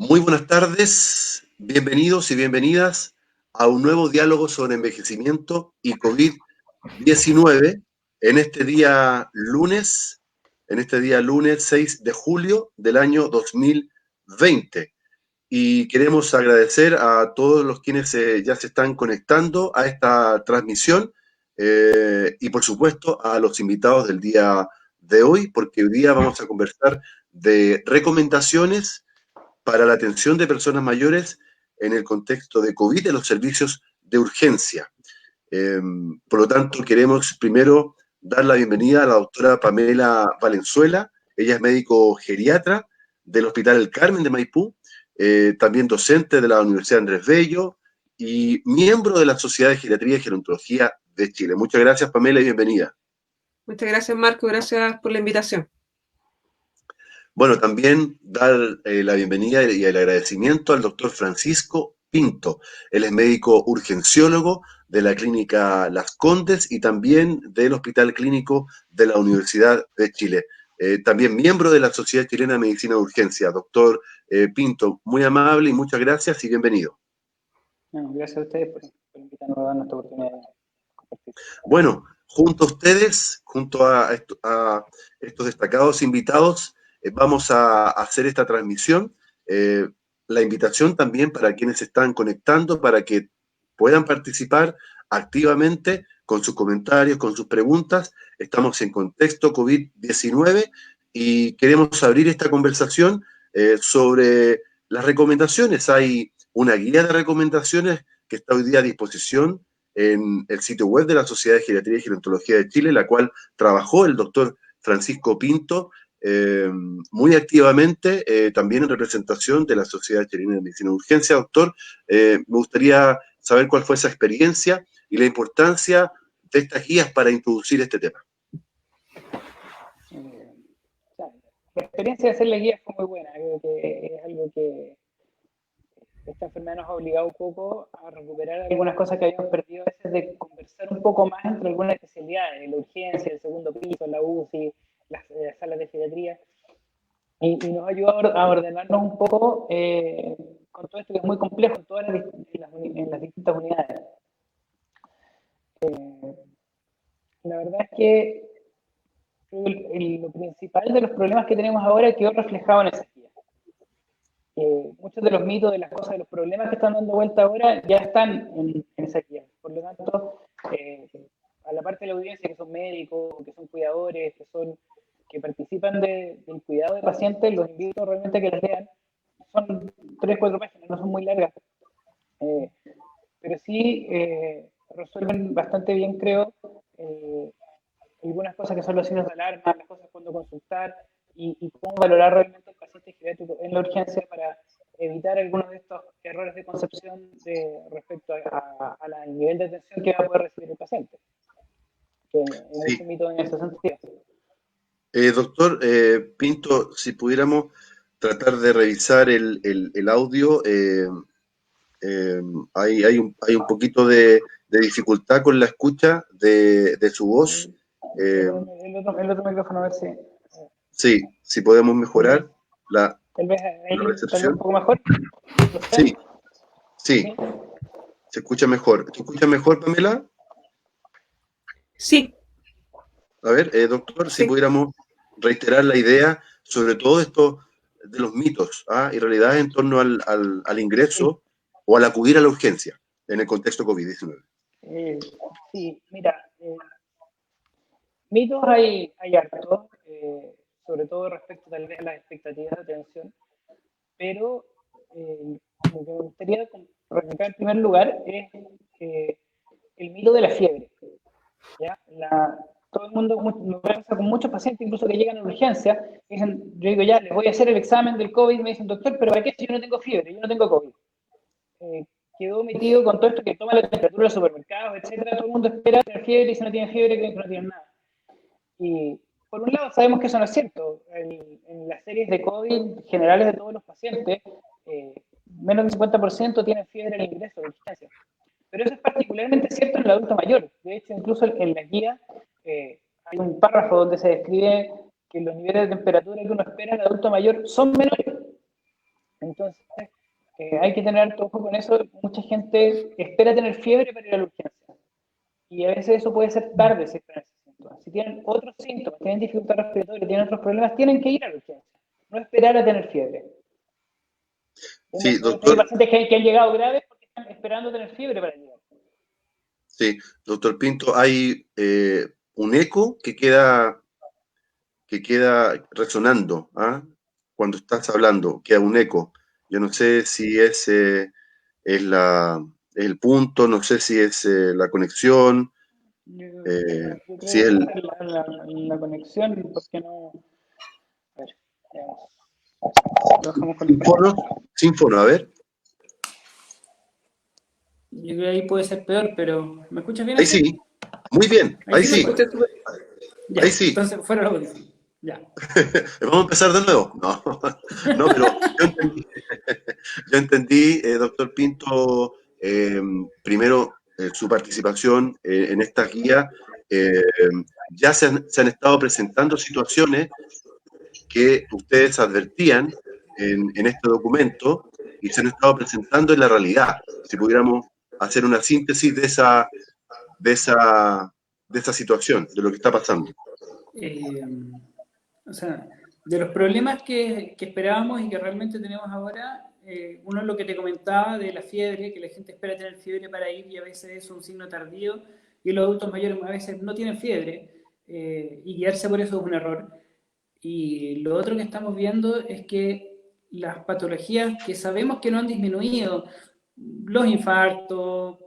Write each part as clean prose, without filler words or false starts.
Muy buenas tardes, bienvenidos y bienvenidas a un nuevo diálogo sobre envejecimiento y COVID-19 en este día lunes, 6 de julio del año 2020. Y queremos agradecer a todos los quienes ya se están conectando a esta transmisión y por supuesto a los invitados del día de hoy, porque hoy día vamos a conversar de recomendaciones para la atención de personas mayores en el contexto de COVID en los servicios de urgencia. Por lo tanto, queremos primero dar la bienvenida a la doctora Pamela Valenzuela. Ella es médico geriatra del Hospital El Carmen de Maipú, también docente de la Universidad Andrés Bello y miembro de la Sociedad de Geriatría y Gerontología de Chile. Muchas gracias, Pamela, y bienvenida. Muchas gracias, Marco. Gracias por la invitación. Bueno, también dar la bienvenida y el agradecimiento al doctor Francisco Pinto. Él es médico urgenciólogo de la Clínica Las Condes y también del Hospital Clínico de la Universidad de Chile. También miembro de la Sociedad Chilena de Medicina de Urgencia. Doctor Pinto, muy amable y muchas gracias y bienvenido. Bueno, gracias a ustedes por invitarnos a dar esta oportunidad de compartir. Bueno, junto a ustedes, junto a estos destacados invitados, vamos a hacer esta transmisión. La invitación también para quienes se están conectando, para que puedan participar activamente con sus comentarios, con sus preguntas. Estamos en contexto COVID-19 y queremos abrir esta conversación sobre las recomendaciones. Hay una guía de recomendaciones que está hoy día a disposición en el sitio web de la Sociedad de Geriatría y Gerontología de Chile, la cual trabajó el doctor Francisco Pinto muy activamente, también en representación de la Sociedad Chilena de Medicina de Urgencia. Doctor, me gustaría saber cuál fue esa experiencia y la importancia de estas guías para introducir este tema. La experiencia de hacer la guía fue muy buena, es algo que esta enfermedad nos ha obligado un poco a recuperar algunas cosas que habíamos perdido, a veces de conversar un poco más entre algunas especialidades, la urgencia, el segundo piso, la UCI, las salas de geriatría, y nos ha ayudado a ordenarnos un poco con todo esto que es muy complejo en todas las distintas unidades. La verdad es que lo principal de los problemas que tenemos ahora quedó reflejado en esas guías. Muchos de los mitos, de las cosas, de los problemas que están dando vuelta ahora ya están en esa guía. Por lo tanto, a la parte de la audiencia que son médicos, que son cuidadores, que participan del cuidado de pacientes, los invito realmente a que las lean. Son 3-4 páginas, no son muy largas, pero sí resuelven bastante bien, creo, algunas cosas que son los signos de alarma, las cosas cuando consultar y cómo valorar realmente el paciente geriátrico en la urgencia para evitar algunos de estos errores de concepción respecto al nivel de atención que va a poder recibir el paciente. Que es mucho mito en ese sentido. Doctor Pinto, si pudiéramos tratar de revisar el audio, hay un poquito de dificultad con la escucha de su voz. El otro micrófono, a ver si... Sí, si podemos mejorar la recepción. ¿Un poco mejor? Sí, se escucha mejor. ¿Te escucha mejor, Pamela? Sí. A ver, doctor, si pudiéramos reiterar la idea sobre todo esto de los mitos y realidades en torno al ingreso o al acudir a la urgencia en el contexto COVID-19. Sí, mira, mitos hay hartos, sobre todo respecto tal vez a las expectativas de atención, pero lo que me gustaría recalcar en primer lugar es el mito de la fiebre. ¿Ya? Todo el mundo, lo pasa con muchos pacientes, incluso que llegan a urgencia, dicen, yo digo, ya, les voy a hacer el examen del COVID, me dicen, doctor, pero ¿para qué si yo no tengo fiebre? Yo no tengo COVID. Quedó metido con todo esto que toma la temperatura de los supermercados, etcétera. Todo el mundo espera tener fiebre y si no tiene fiebre, creen que no tienen nada. Y por un lado sabemos que eso no es cierto. En las series de COVID generales de todos los pacientes, menos del 50% tienen fiebre al ingreso de urgencia. Pero eso es particularmente cierto en el adulto mayor. De hecho, incluso en la guía hay un párrafo donde se describe que los niveles de temperatura que uno espera en el adulto mayor son menores. En Entonces, hay que tener harto ojo con eso. Mucha gente espera tener fiebre para ir a la urgencia. Y a veces eso puede ser tarde si esperan esos síntomas. Si tienen otros síntomas, tienen dificultad respiratoria, tienen otros problemas, tienen que ir a la urgencia. No esperar a tener fiebre. Sí, Hay doctor. pacientes que han llegado graves porque están esperando tener fiebre para llegar. Sí, doctor Pinto, hay un eco que queda resonando, ¿ah? Cuando estás hablando, queda un eco. Yo no sé si es el punto, no sé si es la conexión, Yo si creo es que la conexión, porque no. A ver, trabajamos con sin fono, sin fono, a ver. Yo creo que ahí puede ser peor, pero ¿me escuchas bien? Ahí así? sí, muy bien, ahí sí. sí, Me escuchas súper- Ya, ahí sí. entonces fuera lo que dije. Ya. ¿Vamos a empezar de nuevo? No, no, pero yo entendí, doctor Pinto, primero su participación en esta guía. Ya se han estado presentando situaciones que ustedes advertían en este documento y se han estado presentando en la realidad. Si pudiéramos hacer una síntesis de esa situación, de lo que está pasando. O sea, de los problemas que esperábamos y que realmente tenemos ahora, uno es lo que te comentaba de la fiebre, que la gente espera tener fiebre para ir y a veces es un signo tardío y los adultos mayores a veces no tienen fiebre y guiarse por eso es un error. Y lo otro que estamos viendo es que las patologías que sabemos que no han disminuido, los infartos,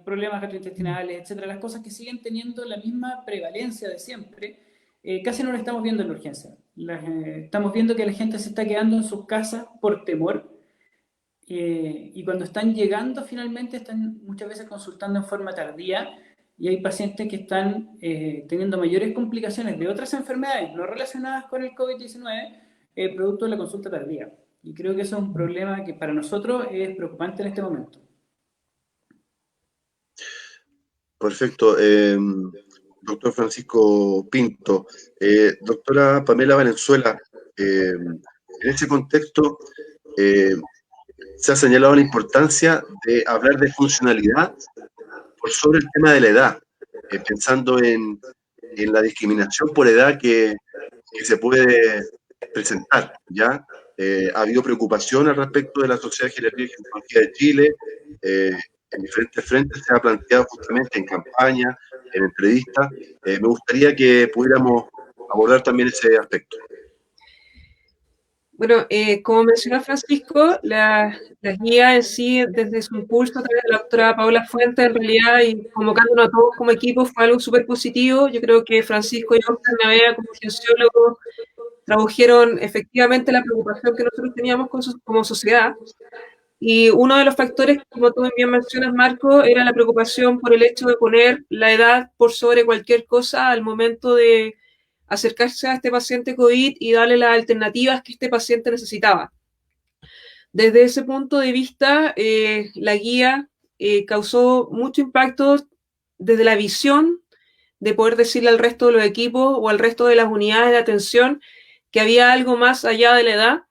problemas gastrointestinales, etcétera, las cosas que siguen teniendo la misma prevalencia de siempre, casi no lo estamos viendo en la urgencia. Estamos viendo que la gente se está quedando en sus casas por temor y cuando están llegando finalmente están muchas veces consultando en forma tardía y hay pacientes que están teniendo mayores complicaciones de otras enfermedades no relacionadas con el COVID-19 producto de la consulta tardía. Y creo que eso es un problema que para nosotros es preocupante en este momento. Perfecto. Doctor Francisco Pinto. Doctora Pamela Valenzuela, en ese contexto se ha señalado la importancia de hablar de funcionalidad por sobre el tema de la edad, pensando en la discriminación por edad que se puede presentar, ¿ya? Ha habido preocupación al respecto de la Sociedad de Geriatría y Ginecología de Chile, en diferentes frentes se ha planteado justamente en campaña, en entrevistas. Me gustaría que pudiéramos abordar también ese aspecto. Bueno, como mencionó Francisco, las guías en sí, desde su impulso a través de la doctora Paola Fuentes, en realidad, y convocándonos a todos como equipo, fue algo súper positivo. Yo creo que Francisco y Oscar Navea, como cienciólogos, tradujeron efectivamente la preocupación que nosotros teníamos como sociedad. Y uno de los factores, como tú bien mencionas, Marco, era la preocupación por el hecho de poner la edad por sobre cualquier cosa al momento de acercarse a este paciente COVID y darle las alternativas que este paciente necesitaba. Desde ese punto de vista, la guía causó mucho impacto desde la visión de poder decirle al resto de los equipos o al resto de las unidades de atención que había algo más allá de la edad.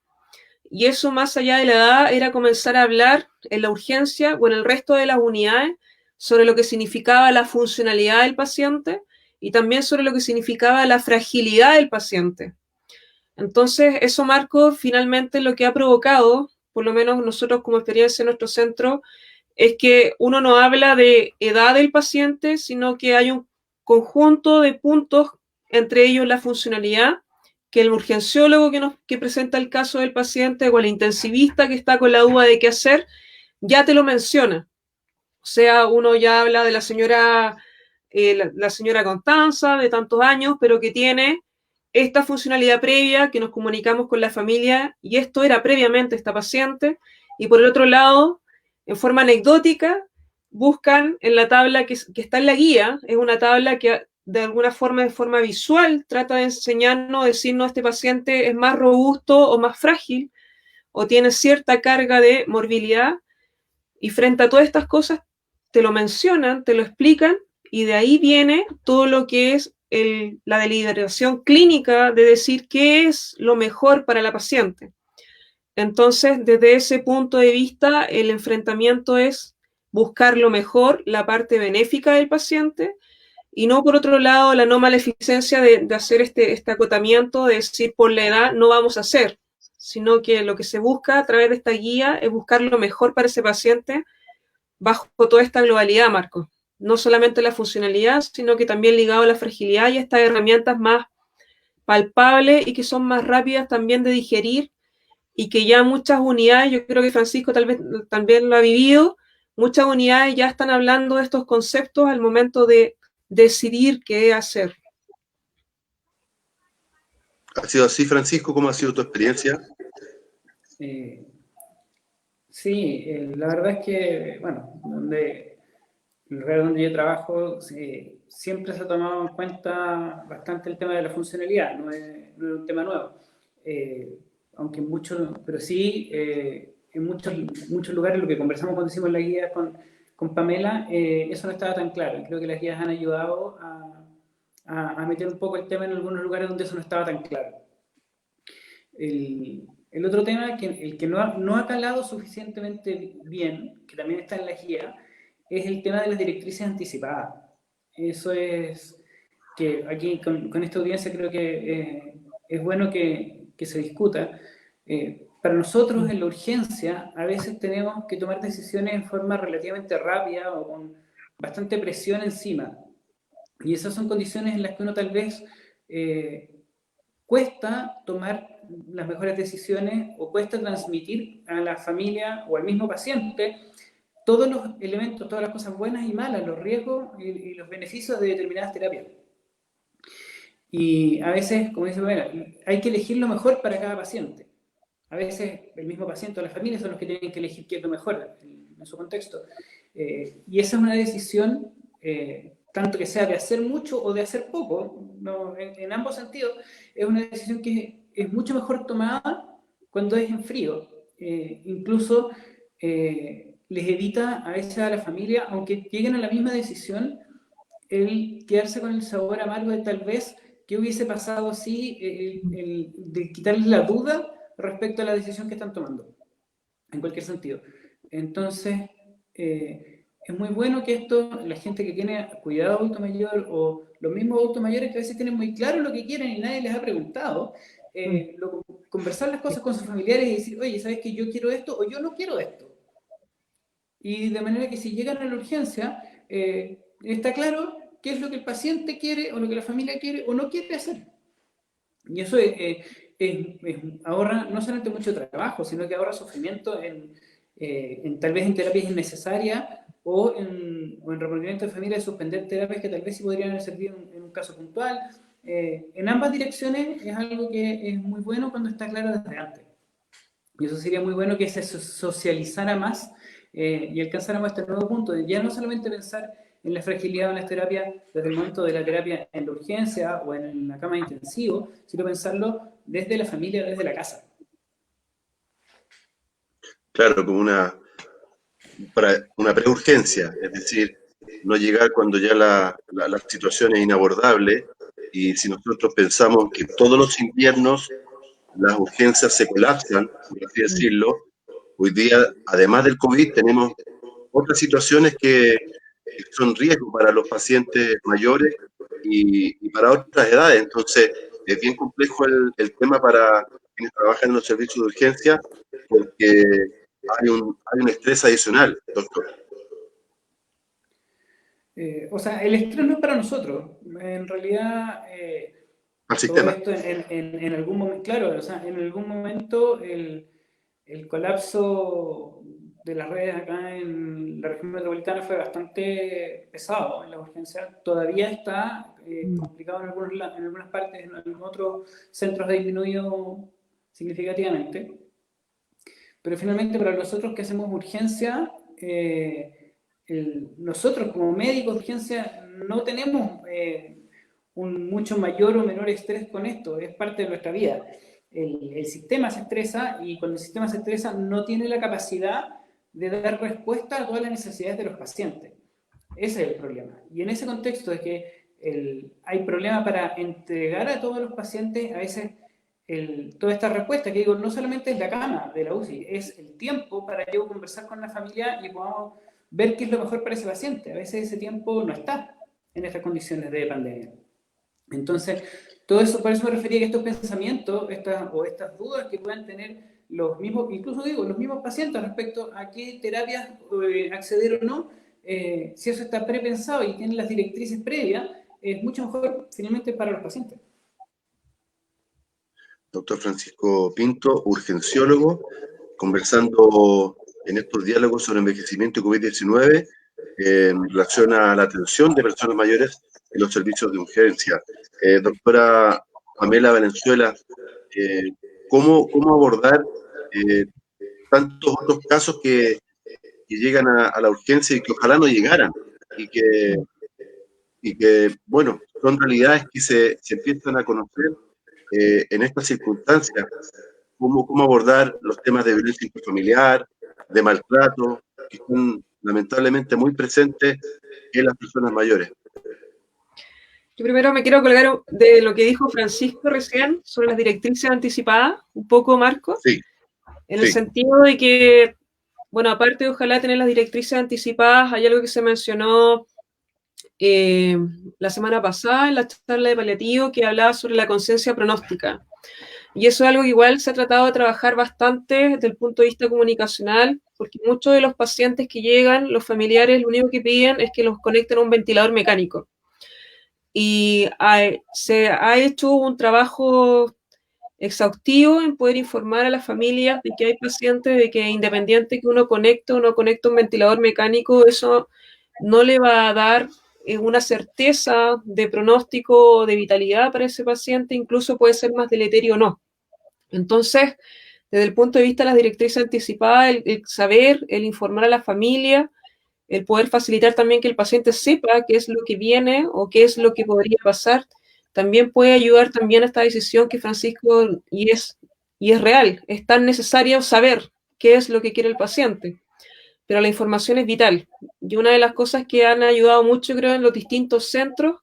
Y eso más allá de la edad era comenzar a hablar en la urgencia o en el resto de las unidades sobre lo que significaba la funcionalidad del paciente y también sobre lo que significaba la fragilidad del paciente. Entonces, eso, Marco, finalmente lo que ha provocado, por lo menos nosotros como experiencia en nuestro centro, es que uno no habla de edad del paciente, sino que hay un conjunto de puntos, entre ellos la funcionalidad, que el urgenciólogo que presenta el caso del paciente o el intensivista que está con la duda de qué hacer, ya te lo menciona. O sea, uno ya habla de la señora Constanza, de tantos años, pero que tiene esta funcionalidad previa, que nos comunicamos con la familia, y esto era previamente esta paciente, y por el otro lado, en forma anecdótica, buscan en la tabla que está en la guía, es una tabla que de alguna forma, de forma visual, trata de enseñarnos, decirnos este paciente es más robusto o más frágil, o tiene cierta carga de morbilidad, y frente a todas estas cosas, te lo mencionan, te lo explican, y de ahí viene todo lo que es la deliberación clínica de decir qué es lo mejor para la paciente. Entonces, desde ese punto de vista, el enfrentamiento es buscar lo mejor, la parte benéfica del paciente, y no, por otro lado, la no maleficencia de hacer este acotamiento, de decir por la edad no vamos a hacer, sino que lo que se busca a través de esta guía es buscar lo mejor para ese paciente bajo toda esta globalidad, Marco. No solamente la funcionalidad, sino que también ligado a la fragilidad y estas herramientas más palpables y que son más rápidas también de digerir, y que ya muchas unidades, yo creo que Francisco tal vez también lo ha vivido, muchas unidades ya están hablando de estos conceptos al momento de decidir qué hacer. ¿Ha sido así, Francisco? ¿Cómo ha sido tu experiencia? Sí, la verdad es que, bueno, el lugar donde yo trabajo siempre se ha tomado en cuenta bastante el tema de la funcionalidad, no es un tema nuevo. Aunque muchos, pero sí, en muchos lugares, lo que conversamos cuando hicimos la guía con Pamela, eso no estaba tan claro. Y creo que las guías han ayudado a meter un poco el tema en algunos lugares donde eso no estaba tan claro. El otro tema, el que no ha calado suficientemente bien, que también está en la guía, es el tema de las directrices anticipadas. Eso es que aquí con esta audiencia creo que es bueno que se discuta. Para nosotros en la urgencia a veces tenemos que tomar decisiones en forma relativamente rápida o con bastante presión encima. Y esas son condiciones en las que uno tal vez cuesta tomar las mejores decisiones o cuesta transmitir a la familia o al mismo paciente todos los elementos, todas las cosas buenas y malas, los riesgos y los beneficios de determinadas terapias. Y a veces, como dice Pamela, hay que elegir lo mejor para cada paciente. A veces el mismo paciente o la familia son los que tienen que elegir qué es lo mejor en su contexto. Y esa es una decisión, tanto que sea de hacer mucho o de hacer poco, no, en ambos sentidos, es una decisión que es mucho mejor tomada cuando es en frío. Incluso les evita a veces a la familia, aunque lleguen a la misma decisión, el quedarse con el sabor amargo de tal vez qué hubiese pasado si, de quitarles la duda respecto a la decisión que están tomando, en cualquier sentido. Entonces, es muy bueno que la gente que tiene cuidado adulto mayor o los mismos adultos mayores que a veces tienen muy claro lo que quieren y nadie les ha preguntado, conversar las cosas con sus familiares y decir, oye, ¿sabes que yo quiero esto o yo no quiero esto? Y de manera que si llegan a la urgencia, está claro qué es lo que el paciente quiere o lo que la familia quiere o no quiere hacer. Y eso ahorra no solamente mucho trabajo, sino que ahorra sufrimiento tal vez en terapias innecesarias o en reponimiento de familia, de suspender terapias que tal vez sí podrían haber servido en un caso puntual. En ambas direcciones es algo que es muy bueno cuando está claro desde antes. Y eso sería muy bueno que se socializara más y alcanzáramos este nuevo punto de ya no solamente pensar en la fragilidad de las terapias desde el momento de la terapia en la urgencia o en la cama de intensivo, sino pensarlo desde la familia, desde la casa. Claro, como una preurgencia, es decir, no llegar cuando ya la situación es inabordable, y si nosotros pensamos que todos los inviernos las urgencias se colapsan, por así decirlo, hoy día, además del COVID, tenemos otras situaciones que son riesgo para los pacientes mayores y para otras edades. Entonces, es bien complejo el tema para quienes trabajan en los servicios de urgencia, porque hay un estrés adicional, doctor. O sea, el estrés no es para nosotros. En realidad, Al todo sistema. esto en algún momento, claro, o sea, en algún momento el colapso de las redes acá en la región metropolitana fue bastante pesado en la urgencia. Todavía está complicado en algunas partes, en otros centros ha disminuido significativamente. Pero finalmente para nosotros que hacemos urgencia, nosotros como médicos de urgencia no tenemos un mucho mayor o menor estrés con esto, es parte de nuestra vida. El sistema se estresa y cuando el sistema se estresa no tiene la capacidad de dar respuesta a todas las necesidades de los pacientes. Ese es el problema. Y en ese contexto de que hay problema para entregar a todos los pacientes, a veces toda esta respuesta, que digo, no solamente es la cama de la UCI, es el tiempo para yo conversar con la familia y podamos ver qué es lo mejor para ese paciente. A veces ese tiempo no está en estas condiciones de pandemia. Entonces, todo eso, por eso me refería que estos pensamientos estas dudas que puedan tener los mismos, incluso digo, los mismos pacientes respecto a qué terapias acceder o no, si eso está prepensado y tiene las directrices previas, es mucho mejor finalmente para los pacientes. Doctor Francisco Pinto, urgenciólogo, conversando en estos diálogos sobre envejecimiento y COVID-19 en relación a la atención de personas mayores en los servicios de urgencia. Doctora Pamela Valenzuela, ¿cómo abordar tantos otros casos que llegan a la urgencia y que ojalá no llegaran? Y que bueno, son realidades que se empiezan a conocer en estas circunstancias. ¿Cómo abordar los temas de violencia intrafamiliar, de maltrato, que son lamentablemente muy presentes en las personas mayores? Yo primero me quiero colgar de lo que dijo Francisco recién sobre las directrices anticipadas, un poco, Marco, sí, en el sentido de que, bueno, aparte de ojalá tener las directrices anticipadas, hay algo que se mencionó la semana pasada en la charla de paliativo que hablaba sobre la conciencia pronóstica. Y eso es algo que igual se ha tratado de trabajar bastante desde el punto de vista comunicacional, porque muchos de los pacientes que llegan, los familiares, lo único que piden es que los conecten a un ventilador mecánico. Y se ha hecho un trabajo exhaustivo en poder informar a las familias de que hay pacientes de que independiente que uno conecte o no conecte un ventilador mecánico, eso no le va a dar una certeza de pronóstico o de vitalidad para ese paciente, incluso puede ser más deleterio o no. Entonces, desde el punto de vista de las directrices anticipadas, el saber, el informar a la familia, el poder facilitar también que el paciente sepa qué es lo que viene o qué es lo que podría pasar, también puede ayudar también a esta decisión que Francisco, y es real, es tan necesario saber qué es lo que quiere el paciente, pero la información es vital. Y una de las cosas que han ayudado mucho, creo, en los distintos centros,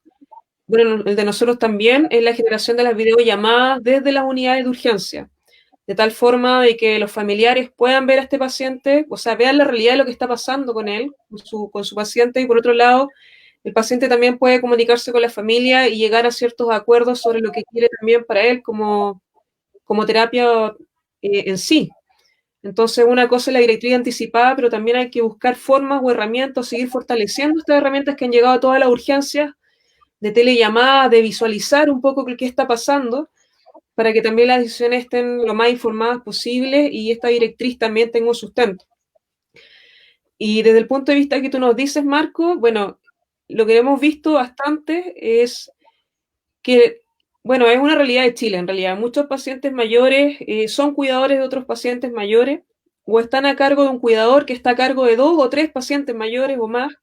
bueno, el de nosotros también, es la generación de las videollamadas desde las unidades de urgencia, de tal forma de que los familiares puedan ver a este paciente, o sea, vean la realidad de lo que está pasando con él, con su paciente, y por otro lado, el paciente también puede comunicarse con la familia y llegar a ciertos acuerdos sobre lo que quiere también para él como terapia en sí. Entonces, una cosa es la directriz anticipada, pero también hay que buscar formas o herramientas, seguir fortaleciendo estas herramientas que han llegado a todas las urgencias, de telellamadas, de visualizar un poco qué está pasando, para que también las decisiones estén lo más informadas posible y esta directriz también tenga un sustento. Y desde el punto de vista que tú nos dices, Marco, bueno, lo que hemos visto bastante es que, bueno, es una realidad de Chile en realidad. Muchos pacientes mayores son cuidadores de otros pacientes mayores o están a cargo de un cuidador que está a cargo de 2 o 3 pacientes mayores o más,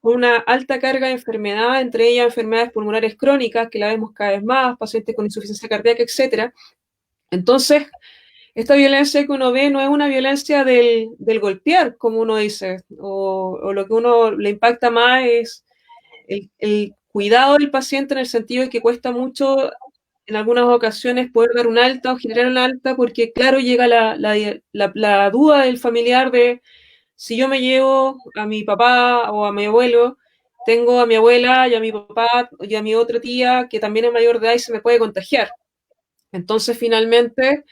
con una alta carga de enfermedad, entre ellas enfermedades pulmonares crónicas, que la vemos cada vez más, pacientes con insuficiencia cardíaca, etc. Entonces, esta violencia que uno ve no es una violencia del golpear, como uno dice, o lo que uno le impacta más es el cuidado del paciente en el sentido de que cuesta mucho en algunas ocasiones poder dar un alta o generar un alta, porque claro, llega la duda del familiar de si yo me llevo a mi papá o a mi abuelo, tengo a mi abuela y a mi papá y a mi otra tía que también es mayor de edad y se me puede contagiar. Entonces, finalmente,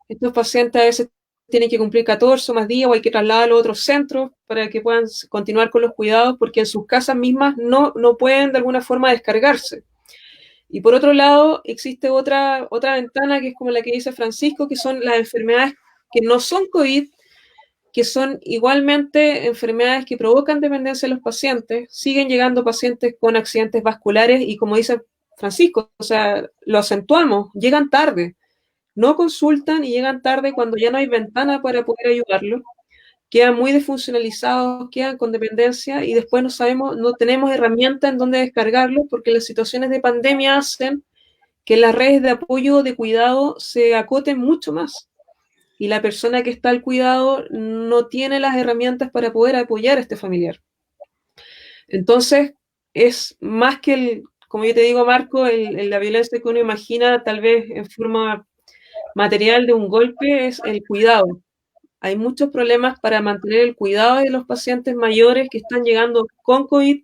estos pacientes a veces tienen que cumplir 14 o más días o hay que trasladarlos a otros centros para que puedan continuar con los cuidados porque en sus casas mismas no pueden de alguna forma descargarse. Y por otro lado, existe otra ventana que es como la que dice Francisco, que son las enfermedades que no son COVID, que son igualmente enfermedades que provocan dependencia en los pacientes. Siguen llegando pacientes con accidentes vasculares y como dice Francisco, o sea, lo acentuamos, llegan tarde, no consultan y llegan tarde cuando ya no hay ventana para poder ayudarlos, quedan muy desfuncionalizados, quedan con dependencia y después no tenemos herramientas en donde descargarlos porque las situaciones de pandemia hacen que las redes de apoyo, de cuidado, se acoten mucho más. Y la persona que está al cuidado no tiene las herramientas para poder apoyar a este familiar. Entonces, es más que como yo te digo, Marco, la violencia que uno imagina, tal vez en forma material de un golpe es el cuidado. Hay muchos problemas para mantener el cuidado de los pacientes mayores que están llegando con COVID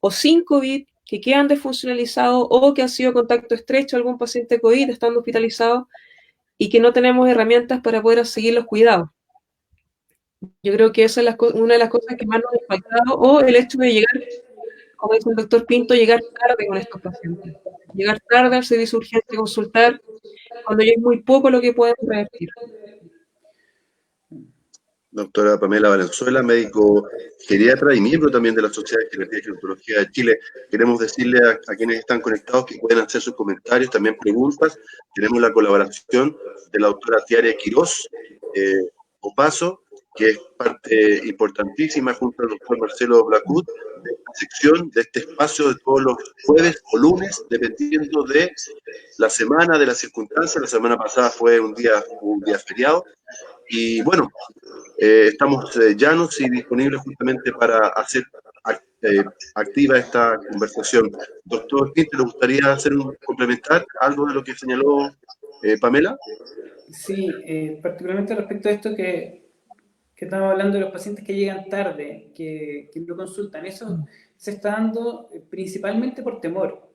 o sin COVID, que quedan desfuncionalizados o que han sido contacto estrecho a algún paciente COVID estando hospitalizado y que no tenemos herramientas para poder seguir los cuidados. Yo creo que esa es una de las cosas que más nos ha impactado, o el hecho de llegar, como dice el doctor Pinto, llegar tarde con estos pacientes. Llegar tarde al servicio urgente, consultar, cuando ya es muy poco lo que podemos revertir. Doctora Pamela Valenzuela, médico geriatra y miembro también de la Sociedad de Geriatría y Gerontología de Chile. Queremos decirle a quienes están conectados que pueden hacer sus comentarios, también preguntas. Tenemos la colaboración de la doctora Tiare Quirós Opaso, que es parte importantísima junto al doctor Marcelo Blacut, de esta sección, de este espacio de todos los jueves o lunes, dependiendo de la semana, de las circunstancias. La semana pasada fue un día feriado. Y bueno, estamos llanos y disponibles justamente para hacer activa esta conversación. Doctor Pinto, ¿le gustaría complementar algo de lo que señaló Pamela? Sí, particularmente respecto a esto que estamos hablando de los pacientes que llegan tarde, que no consultan. Eso se está dando principalmente por temor,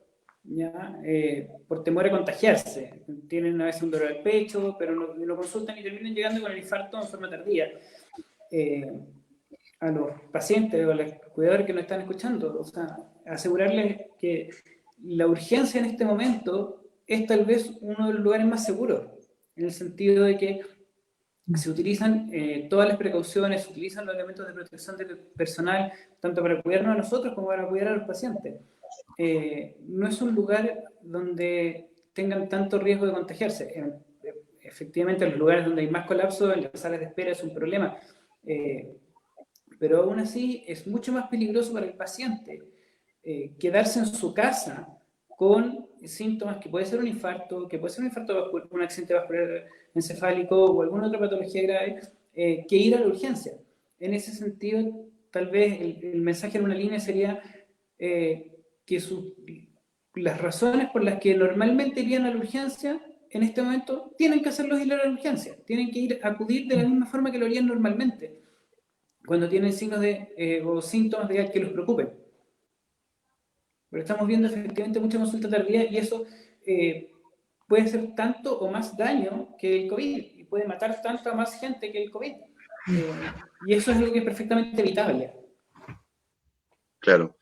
¿ya? Por temor a contagiarse. Tienen a veces un dolor al pecho, pero no consultan y terminan llegando con el infarto en forma tardía. A los pacientes o a los cuidadores que nos están escuchando, o sea, asegurarles que la urgencia en este momento es tal vez uno de los lugares más seguros, en el sentido de que se utilizan todas las precauciones, se utilizan los elementos de protección personal, tanto para cuidarnos a nosotros como para cuidar a los pacientes. No es un lugar donde tengan tanto riesgo de contagiarse. Efectivamente, en los lugares donde hay más colapso, en las salas de espera es un problema. Pero aún así es mucho más peligroso para el paciente quedarse en su casa con síntomas que puede ser un infarto, un accidente vascular encefálico o alguna otra patología grave, que ir a la urgencia. En ese sentido, tal vez el mensaje en una línea sería que las razones por las que normalmente irían a la urgencia, en este momento, tienen que hacerlos ir a la urgencia, tienen que acudir de la misma forma que lo harían normalmente, cuando tienen signos o síntomas que los preocupen. Pero estamos viendo efectivamente mucha consulta tardía y eso puede hacer tanto o más daño que el COVID y puede matar tanto a más gente que el COVID. Y eso es algo que es perfectamente evitable. Claro.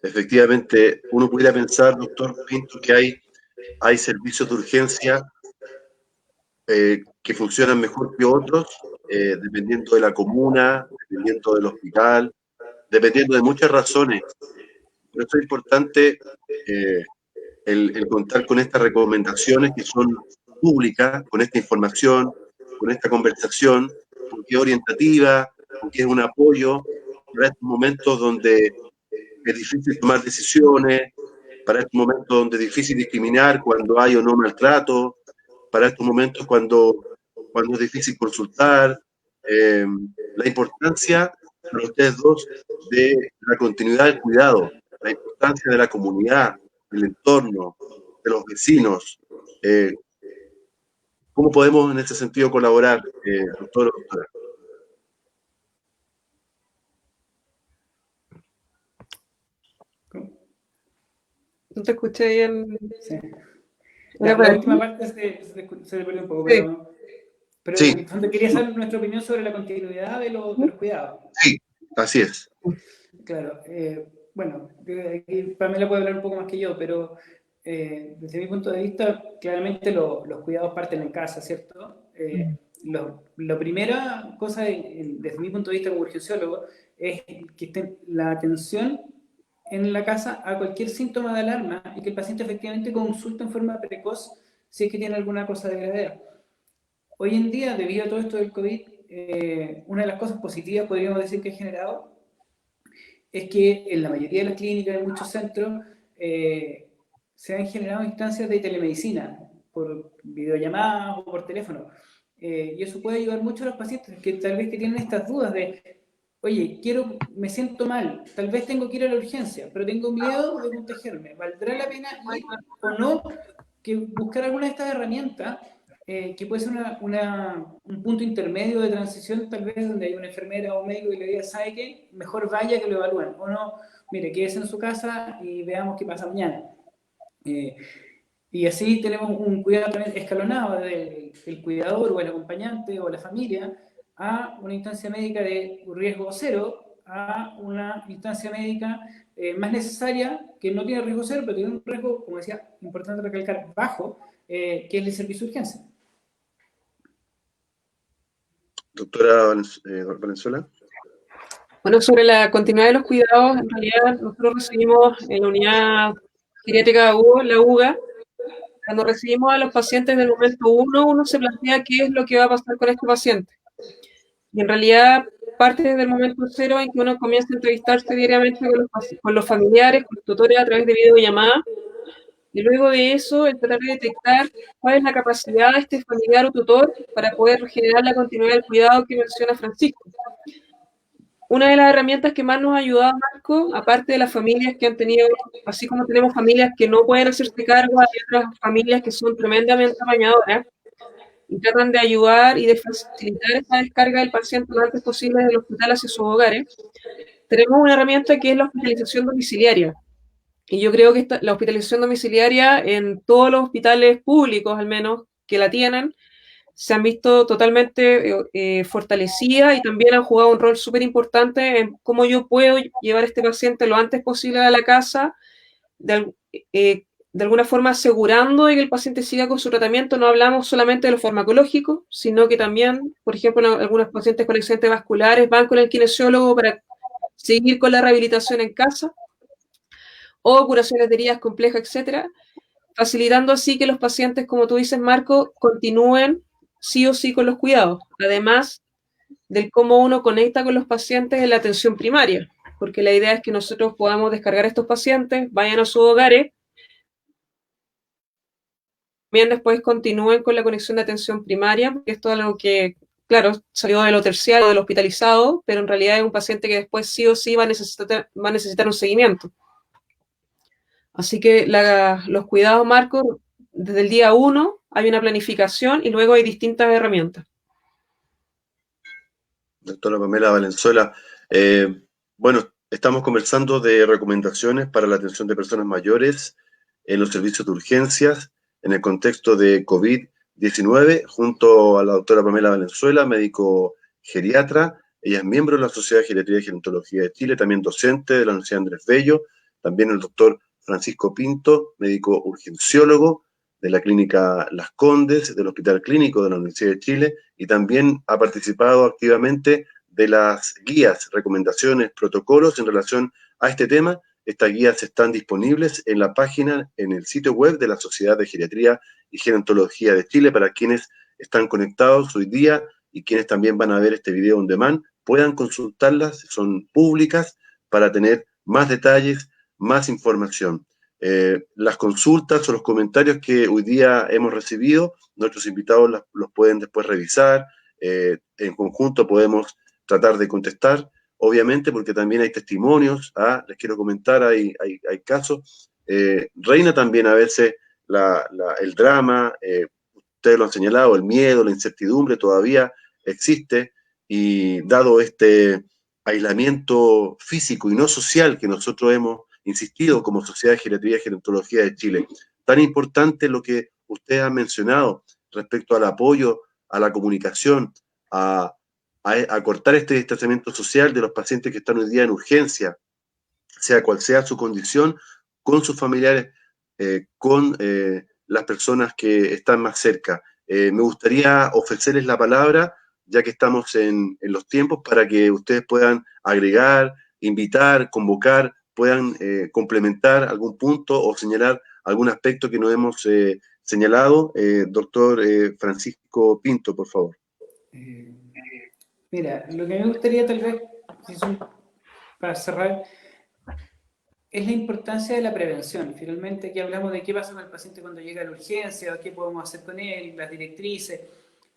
Efectivamente, uno pudiera pensar, doctor Pinto, que hay servicios de urgencia que funcionan mejor que otros, dependiendo de la comuna, dependiendo del hospital, dependiendo de muchas razones. Por eso es importante el contar con estas recomendaciones que son públicas, con esta información, con esta conversación, porque es orientativa, porque es un apoyo para estos momentos donde es difícil tomar decisiones, para estos momentos donde es difícil discriminar cuando hay o no maltrato, para estos momentos cuando es difícil consultar. La importancia para ustedes dos de la continuidad del cuidado, la importancia de la comunidad, del entorno, de los vecinos. ¿Cómo podemos en ese sentido colaborar, doctor o doctora? No te escuché bien. Sí. La última parte se perdió un poco, pero sí. En el fondo quería saber nuestra opinión sobre la continuidad de los cuidados. Sí, así es. Claro, bueno, aquí Pamela puede hablar un poco más que yo, pero desde mi punto de vista, claramente los cuidados parten en casa, ¿cierto? La primera cosa, desde mi punto de vista como urgenciólogo, es que esté la atención en la casa a cualquier síntoma de alarma y que el paciente efectivamente consulte en forma precoz si es que tiene alguna cosa de gravedad. Hoy en día, debido a todo esto del COVID, una de las cosas positivas, podríamos decir, que ha generado es que en la mayoría de las clínicas, en muchos centros, se han generado instancias de telemedicina por videollamadas o por teléfono. Y eso puede ayudar mucho a los pacientes que tal vez que tienen estas dudas de, oye, me siento mal, tal vez tengo que ir a la urgencia, pero tengo miedo de contagiarme. ¿Valdrá la pena ir o no que buscar alguna de estas herramientas que puede ser un punto intermedio de transición, tal vez donde hay una enfermera o un médico que le diga, ¿sabe qué? Mejor vaya que lo evalúen. O no, mire, quédese en su casa y veamos qué pasa mañana. Y así tenemos un cuidado también escalonado del cuidador o el acompañante o la familia a una instancia médica de riesgo cero, a una instancia médica más necesaria, que no tiene riesgo cero, pero tiene un riesgo, como decía, importante recalcar, bajo, que es el servicio de urgencia. Doctora Valenzuela. Bueno, sobre la continuidad de los cuidados, en realidad nosotros recibimos en la unidad geriátrica la UGA, cuando recibimos a los pacientes del momento 1, uno se plantea qué es lo que va a pasar con este paciente. Y en realidad parte desde el momento 0 en que uno comienza a entrevistarse diariamente con los familiares, con los tutores a través de videollamada, y luego de eso el tratar de detectar cuál es la capacidad de este familiar o tutor para poder generar la continuidad del cuidado que menciona Francisco. Una de las herramientas que más nos ha ayudado, Marco, aparte de las familias que han tenido, así como tenemos familias que no pueden hacerse cargo, hay otras familias que son tremendamente apañadoras y tratan de ayudar y de facilitar esta descarga del paciente lo antes posible del hospital hacia sus hogares. Tenemos una herramienta que es la hospitalización domiciliaria. Y yo creo que la hospitalización domiciliaria en todos los hospitales públicos, al menos, que la tienen, se han visto totalmente fortalecidas y también han jugado un rol súper importante en cómo yo puedo llevar a este paciente lo antes posible a la casa, de alguna forma asegurando de que el paciente siga con su tratamiento. No hablamos solamente de lo farmacológico, sino que también, por ejemplo, algunos pacientes con accidentes vasculares van con el kinesiólogo para seguir con la rehabilitación en casa, o curaciones de heridas complejas, etcétera, facilitando así que los pacientes, como tú dices, Marco, continúen sí o sí con los cuidados, además del cómo uno conecta con los pacientes en la atención primaria, porque la idea es que nosotros podamos descargar a estos pacientes, vayan a sus hogares, también después continúen con la conexión de atención primaria, porque esto es algo que, claro, salió de lo terciario, del hospitalizado, pero en realidad es un paciente que después sí o sí va a necesitar un seguimiento. Así que los cuidados, Marco, desde el día 1 hay una planificación y luego hay distintas herramientas. Doctora Pamela Valenzuela, bueno, estamos conversando de recomendaciones para la atención de personas mayores en los servicios de urgencias en el contexto de COVID-19, junto a la doctora Pamela Valenzuela, médico geriatra. Ella es miembro de la Sociedad de Geriatría y Gerontología de Chile, también docente de la Universidad Andrés Bello, también el doctor Francisco Pinto, médico urgenciólogo de la Clínica Las Condes, del Hospital Clínico de la Universidad de Chile, y también ha participado activamente de las guías, recomendaciones, protocolos en relación a este tema. Estas guías están disponibles en la página, en el sitio web de la Sociedad de Geriatría y Gerontología de Chile, para quienes están conectados hoy día y quienes también van a ver este video on demand, puedan consultarlas, son públicas, para tener más detalles, más información. Las consultas o los comentarios que hoy día hemos recibido, nuestros invitados los pueden después revisar, en conjunto podemos tratar de contestar, obviamente, porque también hay testimonios, les quiero comentar, hay casos, reina también a veces el drama, ustedes lo han señalado, el miedo, la incertidumbre todavía existe, y dado este aislamiento físico y no social que nosotros hemos insistido como Sociedad de Geriatría y Gerontología de Chile, tan importante lo que usted ha mencionado respecto al apoyo, a la comunicación, a cortar este distanciamiento social de los pacientes que están hoy día en urgencia, sea cual sea su condición, con sus familiares, con las personas que están más cerca. Me gustaría ofrecerles la palabra, ya que estamos en los tiempos, para que ustedes puedan agregar, invitar, convocar, puedan complementar algún punto o señalar algún aspecto que no hemos señalado. Doctor Francisco Pinto, por favor. Mira, lo que me gustaría tal vez, para cerrar, es la importancia de la prevención. Finalmente aquí hablamos de qué pasa con el paciente cuando llega a la urgencia, o qué podemos hacer con él, las directrices,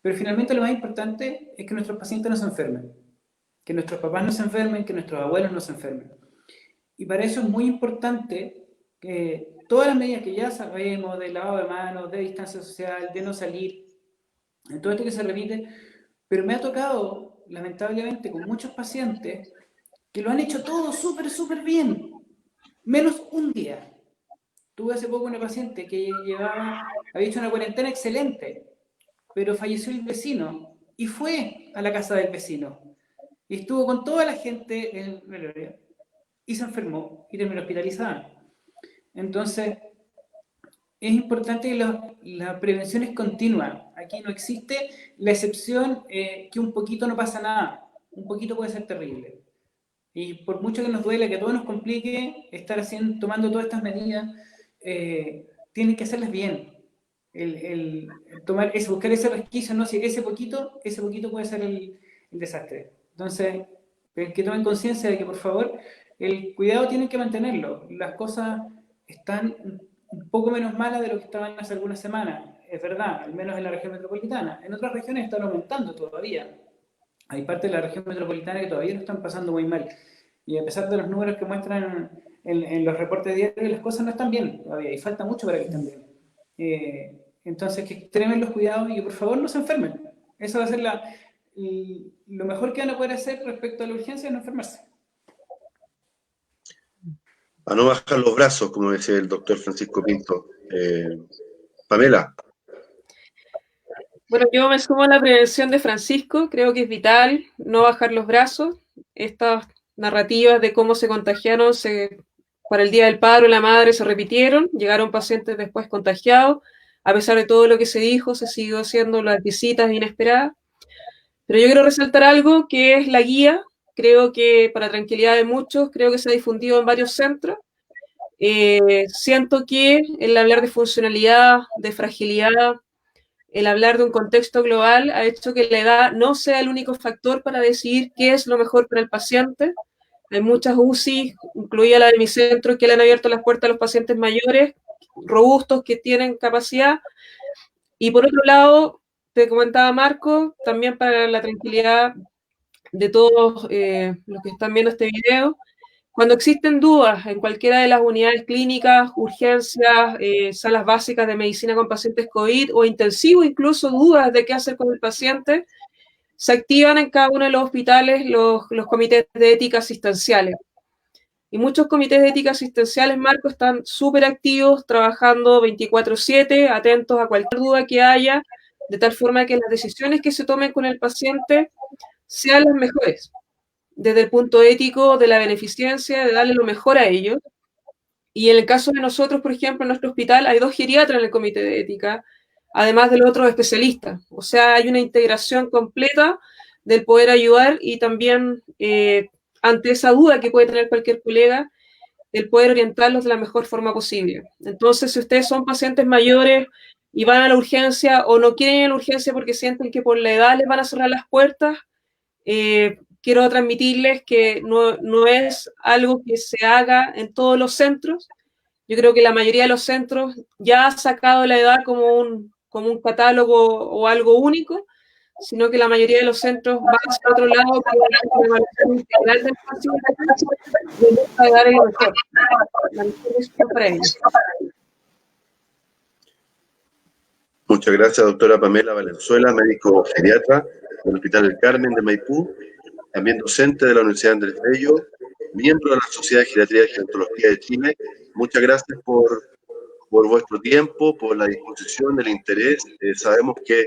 pero finalmente lo más importante es que nuestros pacientes no se enfermen, que nuestros papás no se enfermen, que nuestros abuelos no se enfermen. Y para eso es muy importante todas las medidas que ya sabemos, de lavado de manos, de distancia social, de no salir, todo esto que se repite, pero me ha tocado, lamentablemente, con muchos pacientes que lo han hecho todo súper bien, menos un día. Tuve hace poco una paciente que había hecho una cuarentena excelente, pero falleció el vecino y fue a la casa del vecino y estuvo con toda la gente en el velorio y se enfermó y terminó hospitalizada. Entonces, es importante que la prevención es continua. Aquí no existe la excepción que un poquito no pasa nada. Un poquito puede ser terrible. Y por mucho que nos duele, que todo nos complique, estar tomando todas estas medidas, tienen que hacerlas bien. Buscar ese resquicio, no, si ese poquito puede ser el desastre. Entonces, que tomen conciencia de que, por favor, el cuidado tienen que mantenerlo. Las cosas están un poco menos malas de lo que estaban hace algunas semanas, es verdad, al menos en la región metropolitana. En otras regiones están aumentando todavía. Hay partes de la región metropolitana que todavía no están pasando muy mal. Y a pesar de los números que muestran en los reportes diarios, las cosas no están bien todavía y falta mucho para que estén bien. Entonces, que extremen los cuidados y que por favor no se enfermen. Eso va a ser lo mejor que van a poder hacer respecto a la urgencia, es no enfermarse. A no bajar los brazos, como decía el doctor Francisco Pinto. Pamela. Bueno, yo me sumo a la prevención de Francisco, creo que es vital no bajar los brazos. Estas narrativas de cómo se contagiaron para el Día del Padre o la Madre se repitieron, llegaron pacientes después contagiados, a pesar de todo lo que se dijo, se siguió haciendo las visitas inesperadas. Pero yo quiero resaltar algo que es la guía, creo que para tranquilidad de muchos, creo que se ha difundido en varios centros. Siento que el hablar de funcionalidad, de fragilidad, el hablar de un contexto global ha hecho que la edad no sea el único factor para decidir qué es lo mejor para el paciente. Hay muchas UCI, incluida la de mi centro, que le han abierto las puertas a los pacientes mayores, robustos, que tienen capacidad. Y por otro lado, te comentaba Marco, también para la tranquilidad de todos los que están viendo este video, cuando existen dudas en cualquiera de las unidades clínicas, urgencias, salas básicas de medicina con pacientes COVID o intensivo, incluso dudas de qué hacer con el paciente, se activan en cada uno de los hospitales los comités de ética asistenciales. Y muchos comités de ética asistenciales, Marco, están súper activos, trabajando 24/7, atentos a cualquier duda que haya, de tal forma que las decisiones que se tomen con el paciente sean las mejores, desde el punto ético de la beneficencia, de darle lo mejor a ellos. Y en el caso de nosotros, por ejemplo, en nuestro hospital hay 2 geriatras en el comité de ética, además de los otros especialistas. O sea, hay una integración completa del poder ayudar y también ante esa duda que puede tener cualquier colega, el poder orientarlos de la mejor forma posible. Entonces, si ustedes son pacientes mayores y van a la urgencia o no quieren ir a la urgencia porque sienten que por la edad les van a cerrar las puertas, quiero transmitirles que no es algo que se haga en todos los centros. Yo creo que la mayoría de los centros ya ha sacado la edad como un catálogo o algo único, sino que la mayoría de los centros van hacia otro lado, que es una evaluación integral del paciente, y busca dar el mejor, la mejor decisión para ellos. Muchas gracias, doctora Pamela Valenzuela, médico geriatra del Hospital del Carmen de Maipú, también docente de la Universidad Andrés Bello, miembro de la Sociedad de Geriatría y Gerontología de Chile. Muchas gracias por vuestro tiempo, por la disposición, el interés. Sabemos que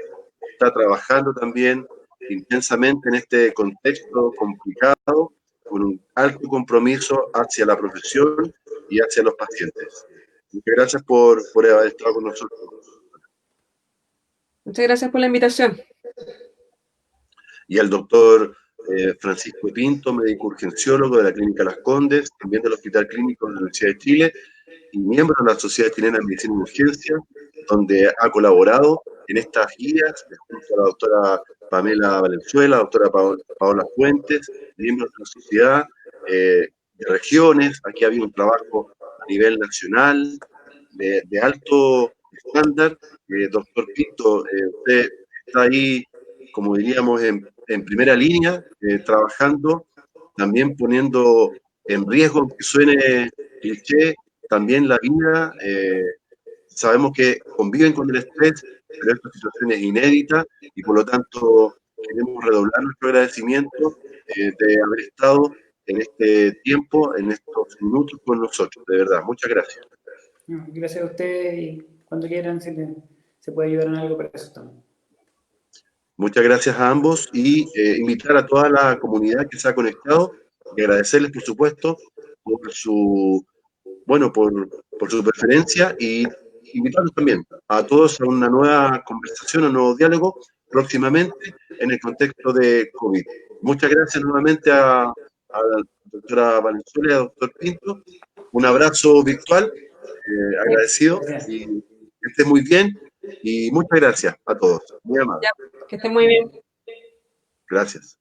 está trabajando también intensamente en este contexto complicado, con un alto compromiso hacia la profesión y hacia los pacientes. Muchas gracias por haber estado con nosotros. Muchas gracias por la invitación. Y al doctor Francisco Pinto, médico urgenciólogo de la Clínica Las Condes, también del Hospital Clínico de la Universidad de Chile, y miembro de la Sociedad Chilena de Medicina de Urgencia, donde ha colaborado en estas guías, junto a la doctora Pamela Valenzuela, la doctora Paola Fuentes, miembros de la Sociedad de Regiones. Aquí ha habido un trabajo a nivel nacional de alto estándar. Doctor Pinto, usted está ahí, como diríamos, en primera línea, trabajando, también poniendo en riesgo, aunque suene cliché, también la vida. Sabemos que conviven con el estrés, pero esta situación es inédita y por lo tanto queremos redoblar nuestro agradecimiento de haber estado en este tiempo, en estos minutos con nosotros. De verdad, muchas gracias. Gracias a ustedes y cuando quieran se puede ayudar en algo para eso también. Muchas gracias a ambos y invitar a toda la comunidad que se ha conectado y agradecerles, por supuesto, por su, bueno, por su preferencia y invitarlos también a todos a una nueva conversación, a un nuevo diálogo próximamente en el contexto de COVID. Muchas gracias nuevamente a la doctora Valenzuela y al doctor Pinto. Un abrazo virtual, agradecido y que esté muy bien y muchas gracias a todos. Muy amable. Que esté muy bien. Gracias.